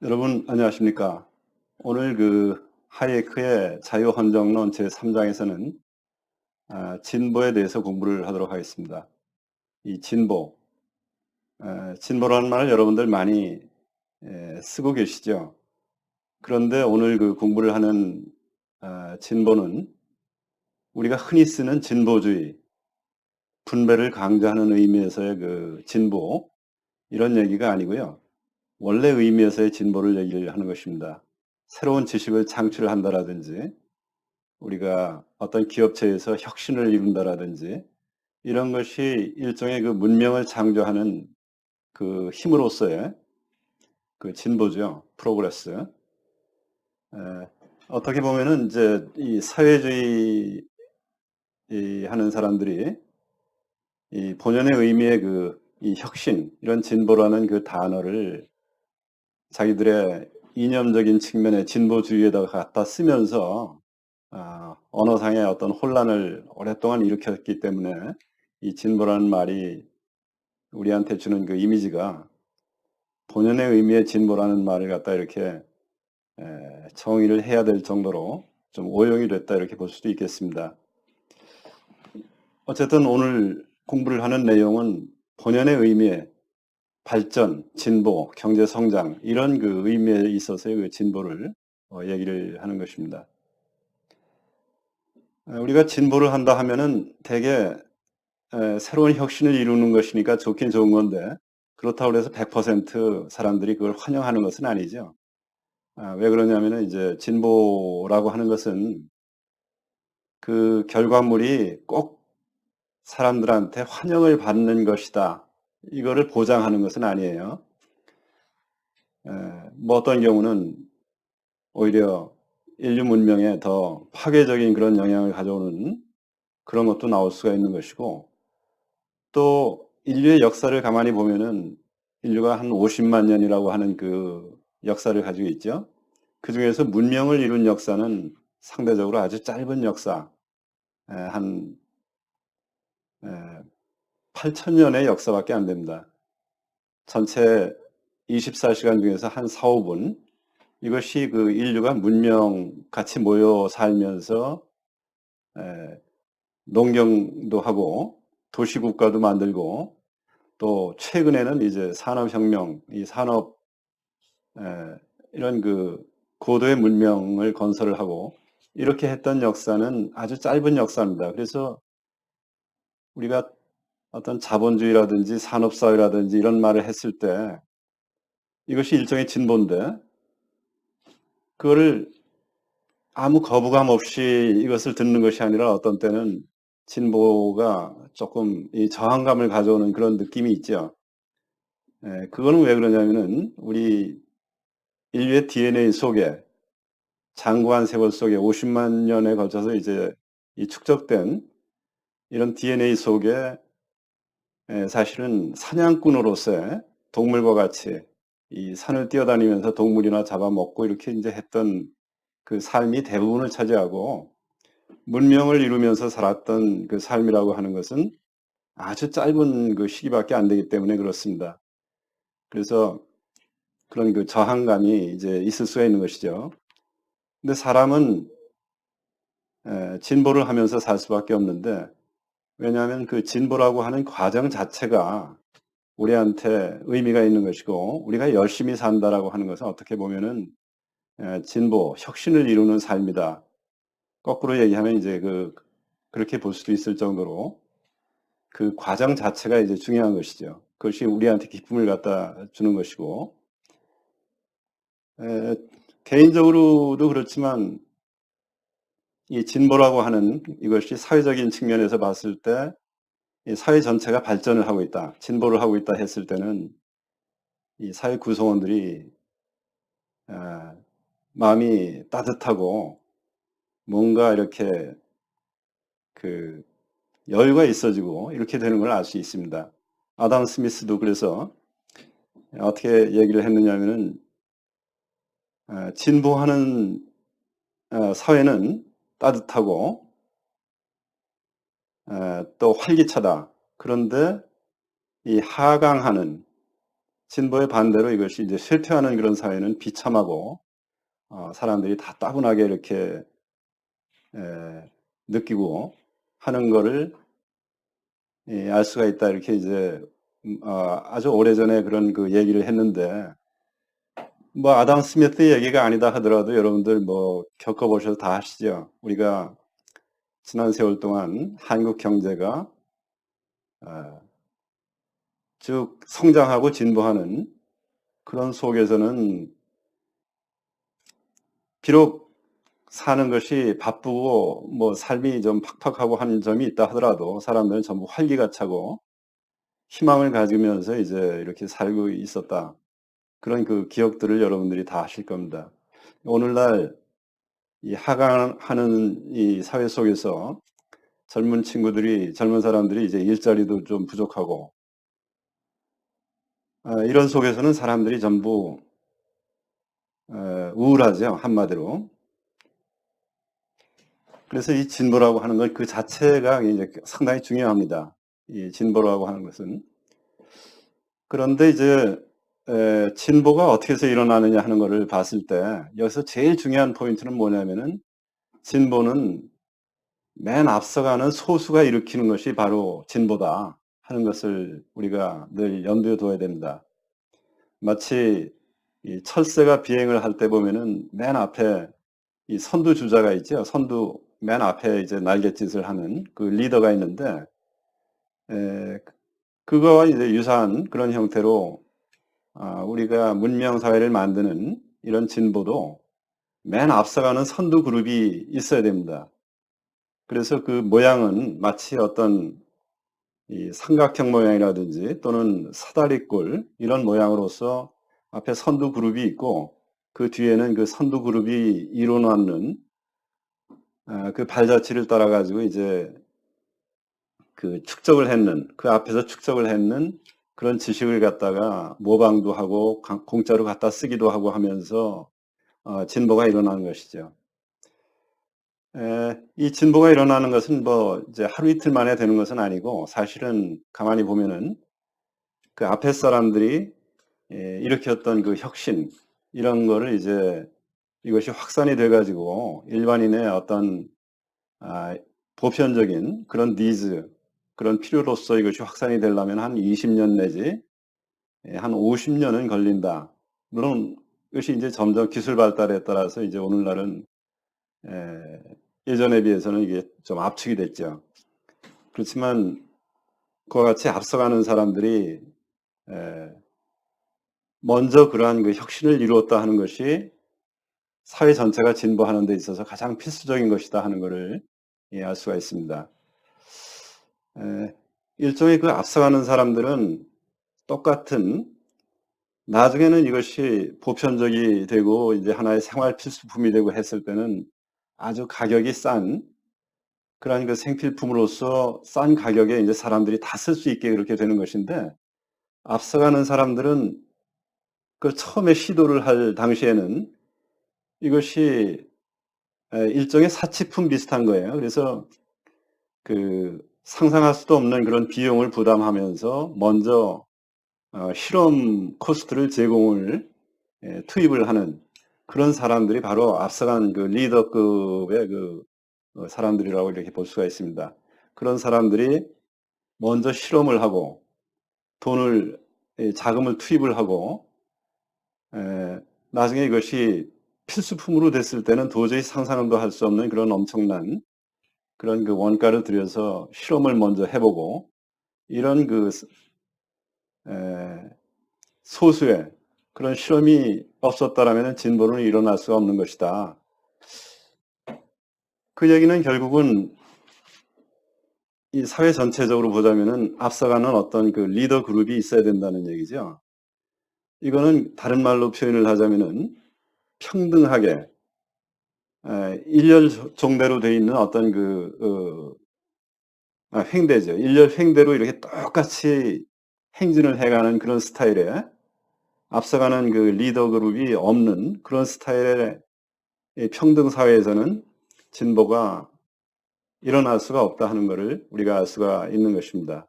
여러분 안녕하십니까? 오늘 하이에크의 자유헌정론 제3장에서는 진보에 대해서 공부를 하도록 하겠습니다. 이 진보라는 말을 여러분들 많이 쓰고 계시죠? 그런데 오늘 공부를 하는 진보는 우리가 흔히 쓰는 진보주의, 분배를 강조하는 의미에서의 진보, 이런 얘기가 아니고요. 원래 의미에서의 진보를 얘기를 하는 것입니다. 새로운 지식을 창출한다라든지 우리가 어떤 기업체에서 혁신을 이룬다라든지 이런 것이 일종의 문명을 창조하는 힘으로서의 진보죠. 프로그레스. 에, 어떻게 보면은 이제 이 사회주의 하는 사람들이 이 본연의 의미의 이 혁신, 이런 진보라는 그 단어를 자기들의 이념적인 측면의 진보주의에다가 갖다 쓰면서 언어상의 어떤 혼란을 오랫동안 일으켰기 때문에 이 진보라는 말이 우리한테 주는 그 이미지가 본연의 의미의 진보라는 말을 갖다 이렇게 정의를 해야 될 정도로 좀 오용이 됐다, 이렇게 볼 수도 있겠습니다. 어쨌든 오늘 공부를 하는 내용은 본연의 의미의 발전, 진보, 경제 성장, 이런 의미에 있어서의 진보를 얘기를 하는 것입니다. 우리가 진보를 한다 하면은 대개 새로운 혁신을 이루는 것이니까 좋긴 좋은 건데, 그렇다고 해서 100% 사람들이 그걸 환영하는 것은 아니죠. 왜 그러냐면은 이제 진보라고 하는 것은 그 결과물이 꼭 사람들한테 환영을 받는 것이다, 이거를 보장하는 것은 아니에요. 에, 뭐 어떤 경우는 오히려 인류 문명에 더 파괴적인 그런 영향을 가져오는 그런 것도 나올 수가 있는 것이고, 또 인류의 역사를 가만히 보면은 인류가 한 50만 년이라고 하는 그 역사를 가지고 있죠. 그중에서 문명을 이룬 역사는 상대적으로 아주 짧은 역사, 한 8,000년의 역사밖에 안 됩니다. 전체 24시간 중에서 한 4, 5분, 이것이 인류가 문명 같이 모여 살면서 농경도 하고 도시국가도 만들고, 또 최근에는 이제 산업혁명, 이 산업 이런 고도의 문명을 건설을 하고 이렇게 했던 역사는 아주 짧은 역사입니다. 그래서 우리가 어떤 자본주의라든지 산업사회라든지 이런 말을 했을 때 이것이 일종의 진보인데, 그거를 아무 거부감 없이 이것을 듣는 것이 아니라 어떤 때는 진보가 조금 이 저항감을 가져오는 그런 느낌이 있죠. 그거는 왜 그러냐면은 우리 인류의 DNA 속에, 장구한 세월 속에 50만 년에 걸쳐서 이제 이 축적된 이런 DNA 속에 사실은 사냥꾼으로서의 동물과 같이 이 산을 뛰어다니면서 동물이나 잡아먹고 이렇게 이제 했던 그 삶이 대부분을 차지하고, 문명을 이루면서 살았던 그 삶이라고 하는 것은 아주 짧은 그 시기밖에 안 되기 때문에 그렇습니다. 그래서 그런 저항감이 이제 있을 수가 있는 것이죠. 근데 사람은 진보를 하면서 살 수밖에 없는데, 왜냐하면 그 진보라고 하는 과정 자체가 우리한테 의미가 있는 것이고, 우리가 열심히 산다라고 하는 것은 어떻게 보면은 진보, 혁신을 이루는 삶이다. 거꾸로 얘기하면 이제 그렇게 볼 수도 있을 정도로 그 과정 자체가 이제 중요한 것이죠. 그것이 우리한테 기쁨을 갖다 주는 것이고, 에, 개인적으로도 그렇지만 이 진보라고 하는 이것이 사회적인 측면에서 봤을 때 이 사회 전체가 발전을 하고 있다, 진보를 하고 있다 했을 때는 이 사회 구성원들이 에, 마음이 따뜻하고 뭔가 이렇게 그 여유가 있어지고 이렇게 되는 걸 알 수 있습니다. 아담 스미스도 그래서 어떻게 얘기를 했느냐면은 진보하는 사회는 따뜻하고 또 활기차다. 그런데 이 하강하는, 진보의 반대로 이것이 이제 쇠퇴하는 그런 사회는 비참하고 사람들이 다 따분하게 이렇게 느끼고 하는 거를 알 수가 있다. 이렇게 이제 아주 오래전에 그런 그 얘기를 했는데 뭐 아담 스미스 얘기가 아니다 하더라도 여러분들 뭐 겪어보셔서 다 아시죠. 우리가 지난 세월 동안 한국 경제가 쭉 성장하고 진보하는 그런 속에서는 비록 사는 것이 바쁘고 뭐 삶이 좀 팍팍하고 하는 점이 있다 하더라도 사람들은 전부 활기가 차고 희망을 가지면서 이제 이렇게 살고 있었다. 그런 그 기억들을 여러분들이 다 아실 겁니다. 오늘날 이 하강하는 이 사회 속에서 젊은 사람들이 이제 일자리도 좀 부족하고 이런 속에서는 사람들이 전부 우울하죠, 한마디로. 그래서 이 진보라고 하는 건 그 자체가 이제 상당히 중요합니다. 이 진보라고 하는 것은. 그런데 이제 진보가 어떻게 해서 일어나느냐 하는 것을 봤을 때 여기서 제일 중요한 포인트는 뭐냐면은 진보는 맨 앞서가는 소수가 일으키는 것이 바로 진보다 하는 것을 우리가 늘 염두에 둬야 됩니다. 마치 이 철새가 비행을 할 때 보면은 맨 앞에 이 선두주자가 있죠. 선두 맨 앞에 이제 날갯짓을 하는 그 리더가 있는데 에, 그거와 이제 유사한 그런 형태로 우리가 문명 사회를 만드는 이런 진보도 맨 앞서가는 선두 그룹이 있어야 됩니다. 그래서 그 모양은 마치 어떤 이 삼각형 모양이라든지 또는 사다리꼴 이런 모양으로서 앞에 선두 그룹이 있고 그 뒤에는 그 선두 그룹이 이뤄놓는 그 발자취를 따라 가지고 이제 그 축적을 했는 그 앞에서 축적을 했는 그런 지식을 갖다가 모방도 하고 공짜로 갖다 쓰기도 하고 하면서 진보가 일어나는 것이죠. 이 진보가 일어나는 것은 뭐 이제 하루 이틀 만에 되는 것은 아니고 사실은 가만히 보면은 그 앞에 사람들이 일으켰던 그 혁신 이런 거를 이제 이것이 확산이 돼 가지고 일반인의 어떤 보편적인 그런 니즈 그런 필요로서 이것이 확산이 되려면 한 20년 내지 한 50년은 걸린다. 물론 이것이 이제 점점 기술 발달에 따라서 이제 오늘날은 예전에 비해서는 이게 좀 압축이 됐죠. 그렇지만 그와 같이 앞서가는 사람들이 먼저 그러한 그 혁신을 이루었다 하는 것이 사회 전체가 진보하는 데 있어서 가장 필수적인 것이다 하는 것을 알 수가 있습니다. 일종의 그 앞서가는 사람들은 똑같은 나중에는 이것이 보편적이 되고 이제 하나의 생활 필수품이 되고 했을 때는 아주 가격이 싼 그러한 그 생필품으로서 싼 가격에 이제 사람들이 다 쓸 수 있게 그렇게 되는 것인데 앞서가는 사람들은 그 처음에 시도를 할 당시에는 이것이 일종의 사치품 비슷한 거예요. 그래서 그 상상할 수도 없는 그런 비용을 부담하면서 먼저 실험 코스트를 제공을 투입을 하는 그런 사람들이 바로 앞서간 그 리더급의 그 사람들이라고 이렇게 볼 수가 있습니다. 그런 사람들이 먼저 실험을 하고 돈을 자금을 투입을 하고 나중에 이것이 필수품으로 됐을 때는 도저히 상상도 할 수 없는 그런 엄청난 그런 그 원가를 들여서 실험을 먼저 해보고 이런 그 소수의 그런 실험이 없었다라면 진보는 일어날 수가 없는 것이다. 그 얘기는 결국은 이 사회 전체적으로 보자면은 앞서가는 어떤 그 리더 그룹이 있어야 된다는 얘기죠. 이거는 다른 말로 표현을 하자면은 평등하게 일렬종대로 돼 있는 어떤 횡대죠. 일렬 횡대로 이렇게 똑같이 행진을 해가는 그런 스타일의 앞서가는 그 리더 그룹이 없는 그런 스타일의 이 평등 사회에서는 진보가 일어날 수가 없다 하는 것을 우리가 알 수가 있는 것입니다.